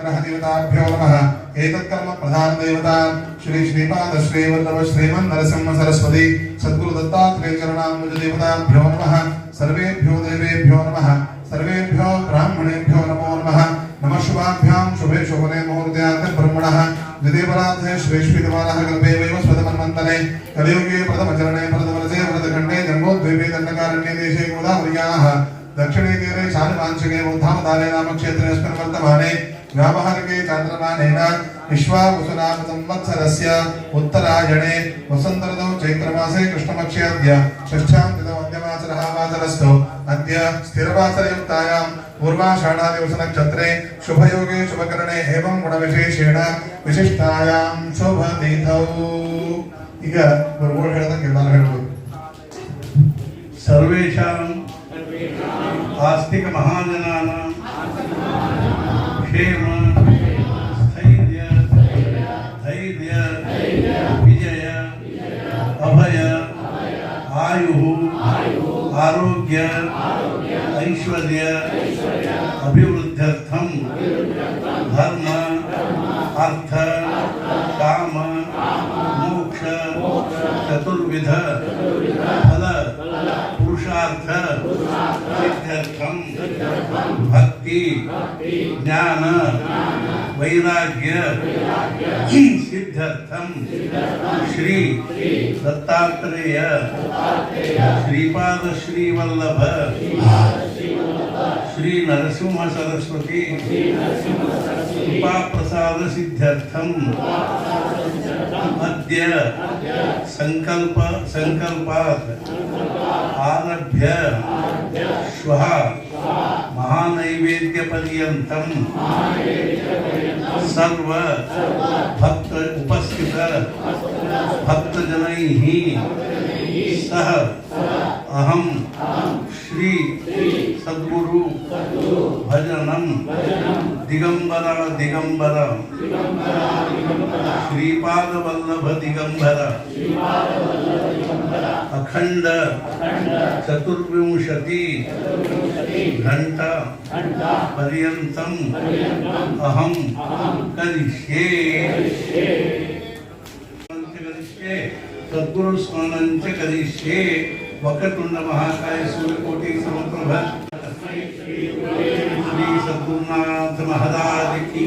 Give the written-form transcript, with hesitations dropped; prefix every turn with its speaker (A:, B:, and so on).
A: नवग्रह देवताभ्यो नमः। एतत्कर्म प्रधान देवता श्री श्रीपाद श्री वल्लभ श्रीमन् नरसिंह सरस्वती सद्गुरु दत्तात्रेय चरणाम्बुज देवताभ्यो नमः। सर्वेभ्यो देवेभ्यो नमः। सर्वेभ्यो ब्राह्मणेभ्यो नमो नमः। नमः शुभाभ्यां शुभे शोभने मुहूर्ते ब्रह्मणः द्वितीयपरार्धे श्रेष्ठितमानः कल्पे वैवस्वतमन्वन्तरे कलियुगे प्रथमचरणे प्रथमरसे व्रतखण्डे जम्बोद्वीपे दण्डकारण्ये देशे गोदावर्याः दक्षिणे तीरे शालिवांशिके बौद्धावतारे नाम क्षेत्रेऽस्मिन् वर्तमाने व्यावहारिके चान्द्रमानेन विश्वावसुनाम संवत्सरस्य उत्तरायणे वसन्तऋतौ चैत्रमासे कृष्णपक्षेऽद्य षष्ठ्यां तिथौ अन्त्यवासरः वासरस्तु अद्य स्थिरवासरयुक्तायां पूर्वाषाढादिवसनक्षत्रे शुभयोगे शुभकरणे एवं गुणविशेषेण विशिष्टायां शुभतिथौ। ಈಗ ಗುರುಗಳು ಹೇಳಿದಂಗೆ ಎಲ್ಲರೂ ಹೇಳ್ಬೋದು.
B: सर्वेषां आस्तिक महाजनानां क्षेम स्थैर्य धैर्य विजय अभय आयुः आरोग्य ऐश्वर्य अभिवृद्ध्यर्थं धर्म अर्थ काम मोक्ष चतुर्विध फल पुरुषार्थ सिद्ध्यर्थं भक्ति ज्ञान वैराग्य सिद्ध्यर्थं श्री दत्तात्रेय श्रीपाद श्री वल्लभ श्री नरसिंह सरस्वती कृपा प्रसाद सिद्ध्यर्थं अद्य संकल्पात् आरभ्य श्वः महानैवेद्य पर्यन्तं सर्व भक्त उपस्थित भक्तजनैः सह अहं श्री सद्गुरु भजनं दिगंबर दिगंबर श्रीपाद वल्लभ दिगंबर अखंड चतुर्विंशति घंटा पर्यंतम अहं करिष्ये। सद्गुरु स्मरणं च करिष्ये। वक्रतुंड महाकाय सूर्यकोटि समप्रभ श्री सद्गुरुनाथ महाराज की